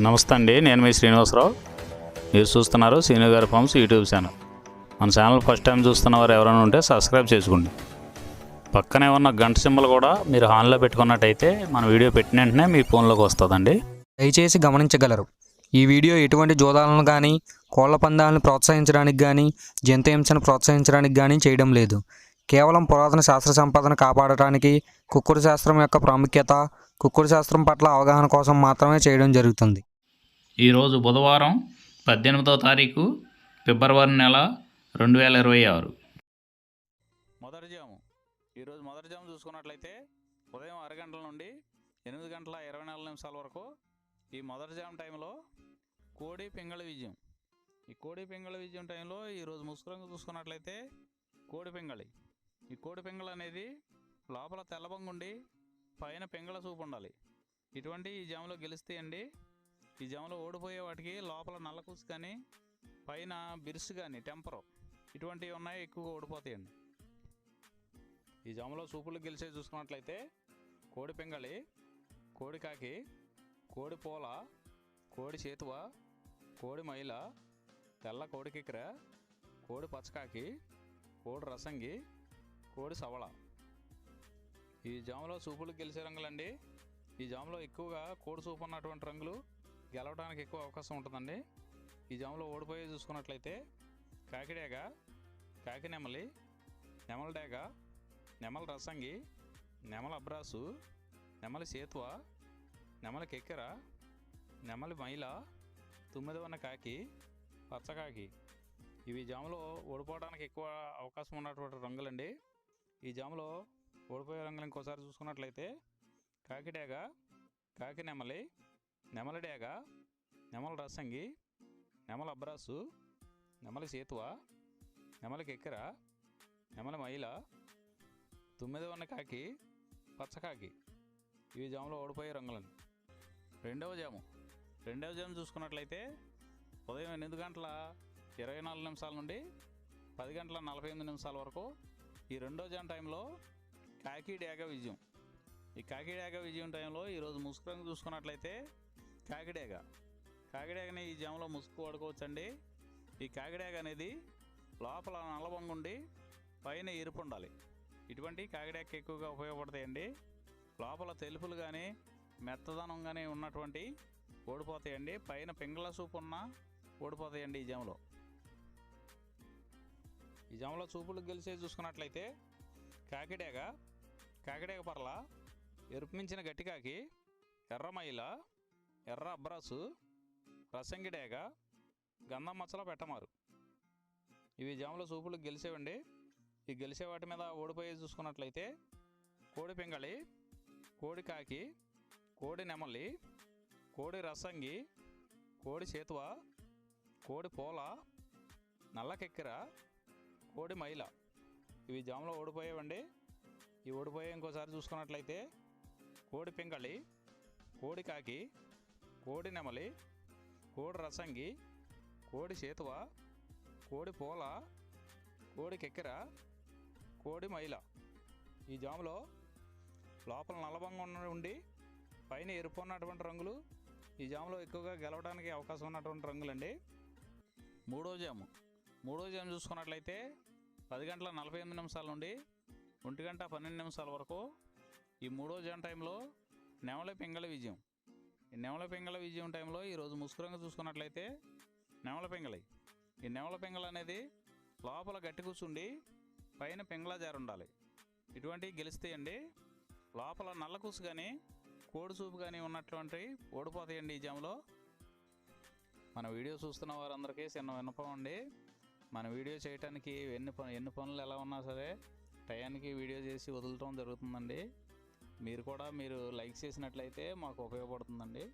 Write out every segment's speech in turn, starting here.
నమస్తే అండి, నేను మీ శ్రీనివాసరావు. మీరు చూస్తున్నారు శ్రీను గారి ఫార్మ్స్ యూట్యూబ్ ఛానల్. మన ఛానల్ ఫస్ట్ టైం చూస్తున్న వారు ఎవరైనా ఉంటే సబ్స్క్రైబ్ చేసుకోండి. పక్కనే ఉన్న గంట సింబల్ కూడా మీరు ఆన్లో పెట్టుకున్నట్టయితే మన వీడియో పెట్టిన వెంటనే మీ ఫోన్లోకి వస్తుందండి. దయచేసి గమనించగలరు, ఈ వీడియో ఎటువంటి జోదాలను కానీ కోళ్ల పందాలను ప్రోత్సహించడానికి కానీ జంతు హింసను ప్రోత్సహించడానికి కానీ చేయడం లేదు. కేవలం పురాతన శాస్త్ర సంపదను కాపాడటానికి, కుక్కుడు శాస్త్రం యొక్క ప్రాముఖ్యత, కుక్కుడు శాస్త్రం పట్ల అవగాహన కోసం మాత్రమే చేయడం జరుగుతుంది. ఈరోజు బుధవారం 18వ తారీఖు ఫిబ్రవరి నెల 2026. మొదటి జాము. ఈరోజు మొదటి జాము చూసుకున్నట్లయితే ఉదయం 6 గంటల నుండి 8 గంటల 24 నిమిషాల వరకు ఈ మొదటి జాము టైంలో కోడి పింగళ విజయం. ఈ కోడి పింగళ విజయం టైంలో ఈరోజు ముసుగురంగు చూసుకున్నట్లయితే కోడి పింగళి. ఈ కోడి పింగళ అనేది లోపల తెల్లబంగుండి పైన పింగళ చూపు ఉండాలి. ఇటువంటి ఈ జాములో గెలుస్తాయండి. ఈ జాములో ఓడిపోయే వాటికి లోపల నల్లకూసు కానీ పైన బిరుసు కానీ టెంపరు ఇటువంటివి ఉన్నాయి, ఎక్కువగా ఓడిపోతాయండి. ఈ జాములో సూపులు గెలిచే చూసుకున్నట్లయితే కోడి పింగళి, కోడి కాకి, కోడి పూల, కోడి చేతువ, కోడి మైల, తెల్ల కోడి కిక్కెర, కోడి పచ్చకాకి, కోడి రసంగి, కోడి సవళ. ఈ జాములో సూపులు గెలిచే రంగులండి. ఈ జాములో ఎక్కువగా కోడి సూపు ఉన్నటువంటి రంగులు గెలవడానికి ఎక్కువ అవకాశం ఉంటుందండి. ఈ జాములో ఓడిపోయి చూసుకున్నట్లయితే కాకిడేగ, కాకి నెమలి, నెమల డేగ, నెమల రసంగి, నెమల అబ్రాసు, నెమలి సేతువ, నెమలి కెక్కెర, నెమలి మైల, తుమ్మిదవన్న కాకి, పచ్చకాకి. ఇవి జాములో ఓడిపోవడానికి ఎక్కువ అవకాశం ఉన్నటువంటి రంగులండి. ఈ జాములో ఓడిపోయే రంగులు ఇంకోసారి చూసుకున్నట్లయితే కాకిడేగ, కాకి నెమలి, నెమలి డేగ, నెమల రసంగి, నెమల అబ్రాసు, నెమలి సేతువ, నెమలి కెక్కెర, నెమలి మైల, తుమ్మిదవన్న కాకి, పచ్చకాకి. ఇవి జాములో ఓడిపోయే రంగులండి. రెండవ జాము చూసుకున్నట్లయితే ఉదయం 8 గంటల 24 నిమిషాల నుండి 10 గంటల 48 నిమిషాల వరకు ఈ రెండో జాము టైంలో కాకి డేగ విజయం. ఈ కాకి డేగ విజయం టైంలో ఈరోజు ముసుగు రంగు చూసుకున్నట్లయితే కాకిడేగని ఈ జాములో ముసుగు వాడుకోవచ్చండి. ఈ కాకిడేగ అనేది లోపల నల్లబొంగుండి పైన ఎరుపు ఉండాలి. ఇటువంటి కాకిడేగ ఎక్కువగా ఉపయోగపడతాయండి. లోపల తెలుపులు కానీ మెత్తదనం కానీ ఉన్నటువంటి ఓడిపోతాయండి. పైన పింగళ సూపు ఉన్న ఓడిపోతాయండి. ఈ జాములో చూపులు గెలిచే చూసుకున్నట్లయితే కాకిడేగ పర్ల, ఎరుపు మించిన గట్టికాకి, ఎర్ర మైల, ఎర్ర అబ్రాసు, రసంగి డేగ, గంధం మచ్చల పెట్టమారు. ఇవి జాములో చూపులు గెలిచేవండి. ఈ గెలిచే వాటి మీద ఓడిపోయి చూసుకున్నట్లయితే కోడి పింగళి, కోడి కాకి, కోడి నెమలి, కోడి రసంగి, కోడి చేతువ, కోడి పూల, నల్ల కెక్కెర, కోడి మైల. ఇవి జాములో ఓడిపోయేవండి. ఈ ఓడిపోయే ఇంకోసారి చూసుకున్నట్లయితే కోడి పింగళి, కోడి కాకి, కోడి నెమలి, కోడి రసంగి, కోడి చేతువ, కోడి పూల, కోడి కెక్కెర, కోడి మైల. ఈ జాములో లోపల నల్లబంగా ఉండి పైన ఎరుపు ఉన్నటువంటి రంగులు ఈ జాములో ఎక్కువగా గెలవడానికి అవకాశం ఉన్నటువంటి రంగులండి. మూడో జాము చూసుకున్నట్లయితే 10 గంటల 48 నిమిషాల నుండి 1 గంట 12 నిమిషాల వరకు ఈ మూడో జాము టైంలో నెమలి పింగళ విజయం. ఈ నెమలి పింగళ విజయం టైంలో ఈరోజు ముసుగురంగా చూసుకున్నట్లయితే నెమల పింగళి. ఈ నెమల పింగళ అనేది లోపల గట్టి కూర్చుండి పైన పింగళ జారు ఉండాలి. ఇటువంటివి గెలుస్తాయండి. లోపల నల్ల కూసు కానీ కోడి చూపు కానీ ఉన్నటువంటి ఓడిపోతాయండి. ఈ జాములో మన వీడియో చూస్తున్న వారందరికీ చిన్న విన్నపం అండి. మన వీడియో చేయడానికి ఎన్ని పనులు ఎలా ఉన్నా సరే టయానికి వీడియో చేసి వదలటం జరుగుతుందండి. మీరు లైక్ చేసినట్లయితే మాకు ఉపయోగపడుతుందండి.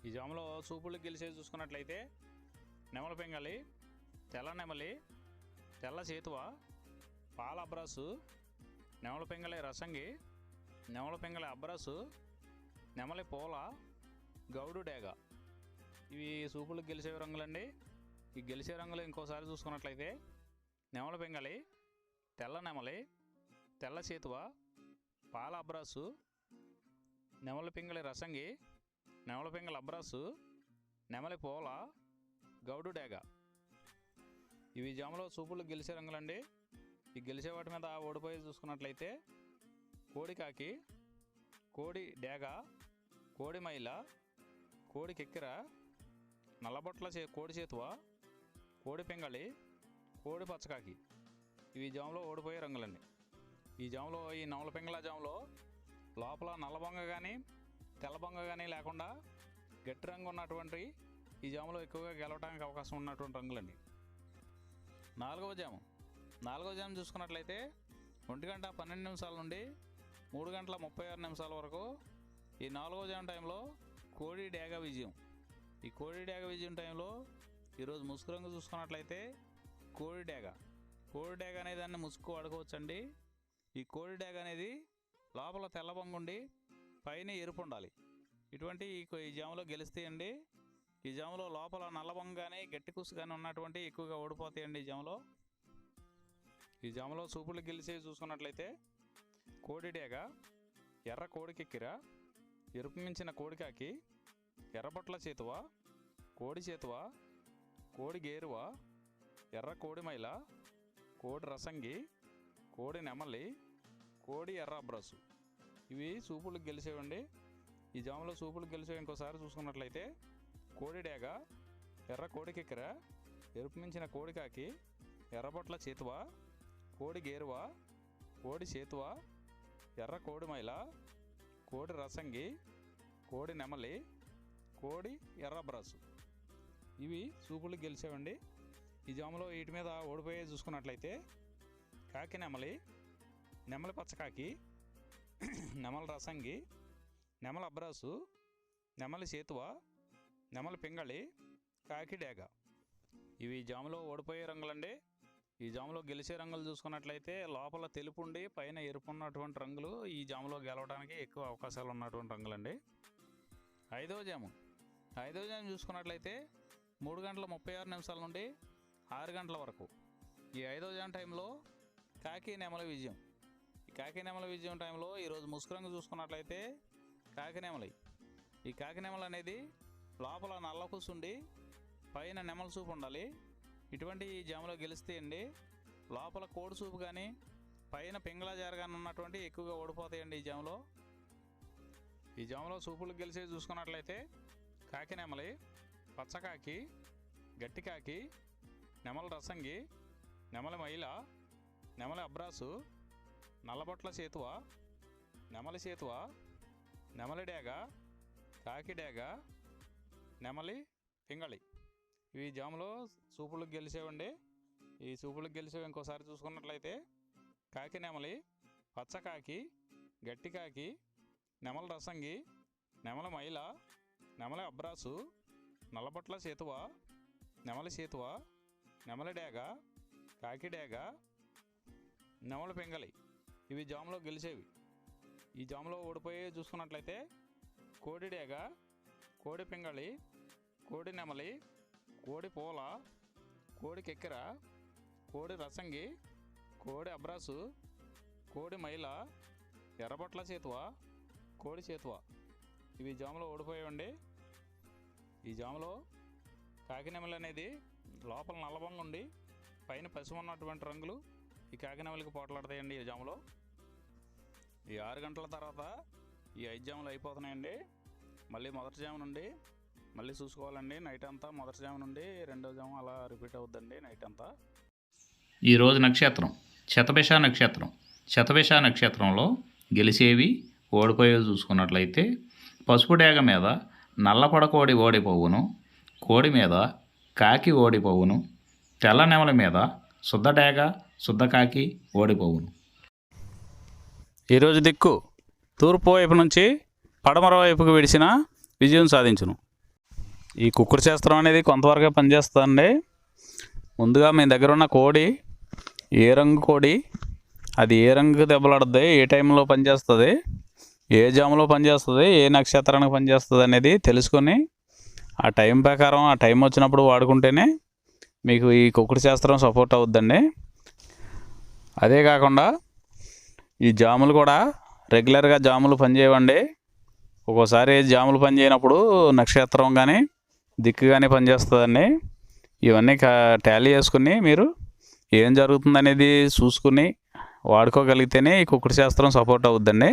ఈ జాములో చూపులు గెలిచేసి చూసుకున్నట్లయితే నెమల పింగళి, తెల్ల నెమలి, తెల్ల చేతువ, పాల అబ్రాసు, నెమల పింగళి రసంగి, నెమల పింగళి అబ్రాసు, నెమలి పూల, గౌడు డేగ. ఇవి చూపులు గెలిచే రంగులండి. ఈ గెలిచే రంగులు ఇంకోసారి చూసుకున్నట్లయితే నెమల పింగళి, తెల్ల నెమలి, తెల్ల చేతువ, పాల అబ్రాసు, నెమల పింగళి రసంగి, నెమల పింగళ అబ్రాసు, నెమలి పోల, గౌడు డేగ. ఇవి జాములో సూపులు గెలిచే రంగులండి. ఈ గెలిచే వాటి మీద ఓడిపోయి చూసుకున్నట్లయితే కోడి కాకి, కోడి డేగ, కోడి మైల, కోడి కెక్కెర, నల్లబొట్ల కోడి చేతువ, కోడి పింగళి, కోడి పచ్చకాకి. ఇవి జాములో ఓడిపోయే రంగులండి. ఈ జాములో ఈ నెమల పింగళ జాములో లోపల నల్లబొంగ కానీ తెల్లబొంగ కానీ లేకుండా గట్టి రంగు ఉన్నటువంటి ఈ జాములో ఎక్కువగా గెలవడానికి అవకాశం ఉన్నటువంటి రంగులండి. నాలుగవ జాము చూసుకున్నట్లయితే 1:12 నుండి 3:36 వరకు ఈ 4వ జాము టైంలో కోడి డేగ విజయం. ఈ కోడి డేగ విజయం టైంలో ఈరోజు ముసుగు రంగు చూసుకున్నట్లయితే కోడి డేగ అనే దాన్ని ముసుగు వాడుకోవచ్చండి. ఈ కోడి డేగ అనేది లోపల తెల్లబొంగు ఉండి పైన ఎరుపు ఉండాలి. ఇటువంటి ఈ జాములో గెలుస్తాయండి. ఈ జాములో లోపల నల్లబొంగ కానీ గట్టి కుసు కానీ ఉన్నటువంటి ఎక్కువగా ఓడిపోతాయండి. ఈ జాములో సూపులు గెలిచి చూసుకున్నట్లయితే కోడి డేగ, ఎర్ర కోడి కెక్కిర, ఎరుపు మించిన కోడి కాకి, ఎర్రబొట్ల చేతువ, కోడి చేతువ, కోడి గేరువ, ఎర్ర కోడి మైల, కోడి రసంగి, కోడి నెమలి, కోడి ఎర్ర అబ్రాసు. ఇవి సూపులు గెలిచేవండి. ఈ జాములో సూపులు గెలిచేవి ఇంకోసారి చూసుకున్నట్లయితే కోడి డేగ, ఎర్ర కోడి కెక్కెర, ఎరుపు మించిన కోడి కాకి, ఎర్రబొట్ల చేతువ, కోడి గేరువ, కోడి చేతువ, ఎర్ర కోడి మైల, కోడి రసంగి, కోడి నెమలి, కోడి ఎర్ర అబ్రాసు. ఇవి సూపులు గెలిచేవండి. ఈ జాములో వీటి మీద ఓడిపోయే చూసుకున్నట్లయితే కాకి నెమలి, నెమలి పచ్చకాకి, నెమలి రసంగి, నెమలి అబ్రాసు, నెమలి చేతువ, నెమలి పింగళి, కాకి డేగ. ఇవి జాములో ఓడిపోయే రంగులండి. ఈ జాములో గెలిచే రంగులు చూసుకున్నట్లయితే లోపల తెలుపు ఉండి పైన ఎరుపు ఉన్నటువంటి రంగులు ఈ జాములో గెలవడానికి ఎక్కువ అవకాశాలు ఉన్నటువంటి రంగులండి. ఐదవ జాము చూసుకున్నట్లయితే 3:36 నుండి 6 గంటల వరకు ఈ 5వ జాము టైంలో కాకి నెమలి విజయం. ఈ కాకి నెమలి విజయం టైంలో ఈరోజు ముసుగు రంగు చూసుకున్నట్లయితే కాకి నెమలి. ఈ కాకి నెమలి అనేది లోపల నల్ల కూసుండి పైన నెమల సూపు ఉండాలి. ఇటువంటి ఈ జాములో గెలుస్తాయండి. లోపల కోడి సూపు కానీ పైన పింగళ జార కానీ ఉన్నటువంటి ఎక్కువగా ఓడిపోతాయండి. ఈ జాములో సూపులు గెలిచే చూసుకున్నట్లయితే కాకి నెమలి, పచ్చకాకి, గట్టికాకి, నెమలి రసంగి, నెమలి మైల, నెమలి అబ్రాసు, నల్లబొట్ల చేతువ, నెమలి చేతువ, నెమలి డేగ, కాకి డేగ, నెమలి పింగళి. ఇవి జాములో సూపులకు గెలిచేవండి. ఈ సూపులకు గెలిచేవి ఇంకోసారి చూసుకున్నట్లయితే కాకి నెమలి, పచ్చకాకి, గట్టికాకి, నెమలి రసంగి, నెమలి మైల, నెమలి అబ్రాసు, నల్లబొట్ల చేతువ, నెమలి చేతువ, నెమలి డేగ, కాకి డేగ, నెమలి పింగళి. ఇవి జాములో గెలిచేవి. ఈ జాములో ఓడిపోయే చూసుకున్నట్లయితే కోడి డేగ, కోడి పింగళి, కోడి నెమలి, కోడి పోల, కోడి కెక్కెర, కోడి రసంగి, కోడి అబ్రాసు, కోడి మైల, ఎర్రబొట్ల చేతువ, కోడి చేతువ. ఇవి జాములో ఓడిపోయాయండి. ఈ జాములో కాకి నెమలి అనేది లోపల నల్లబొంగ ఉండి పైన పసుపు ఉన్నటువంటి రంగులు ఈ కాకి నెమలికి పోట్లాడతాయండి. ఈ జాములో ఈ 6 గంటల తర్వాత ఈ 5 జాములు అయిపోతున్నాయండి. మళ్ళీ మొదటి జాము నుండి మళ్ళీ చూసుకోవాలండి. నైట్ అంతా మొదటి జాము నుండి 2వ జాము అలా రిపీట్ అవుద్దండి నైట్ అంతా. ఈరోజు నక్షత్రం శతభిష నక్షత్రంలో గెలిచేవి ఓడిపోయేవి చూసుకున్నట్లయితే పసుపు డేగ మీద నల్లపడ కోడి ఓడిపోవును, కోడి మీద కాకి ఓడిపోవును, తెల్ల నెమల మీద శుద్ధ డేగ శుద్ధ కాకి ఓడిపోవును. ఈరోజు దిక్కు తూర్పు వైపు నుంచి పడమర వైపుకు విడిచిన విజయం సాధించును. ఈ కుక్కుడు శాస్త్రం అనేది కొంతవరకే పనిచేస్తుందండి. ముందుగా మీ దగ్గర ఉన్న కోడి ఏ రంగు కోడి, అది ఏ రంగు దెబ్బలాడుతుంది, ఏ టైంలో పనిచేస్తుంది, ఏ జాములో పనిచేస్తుంది, ఏ నక్షత్రానికి పనిచేస్తుంది అనేది తెలుసుకొని ఆ టైం ప్రకారం ఆ టైం వచ్చినప్పుడు వాడుకుంటేనే మీకు ఈ కుక్కుడు శాస్త్రం సపోర్ట్ అవుద్దండి. అదే కాకుండా ఈ జాములు కూడా రెగ్యులర్గా జాములు పనిచేయవండి. ఒక్కోసారి జాములు పని చేయనప్పుడు నక్షత్రం కానీ దిక్కు కానీ పనిచేస్తుందండి. ఇవన్నీ టాలీ చేసుకుని మీరు ఏం జరుగుతుందనేది చూసుకుని వాడుకోగలిగితేనే ఈ కుక్కుడు శాస్త్రం సపోర్ట్ అవుద్దండి.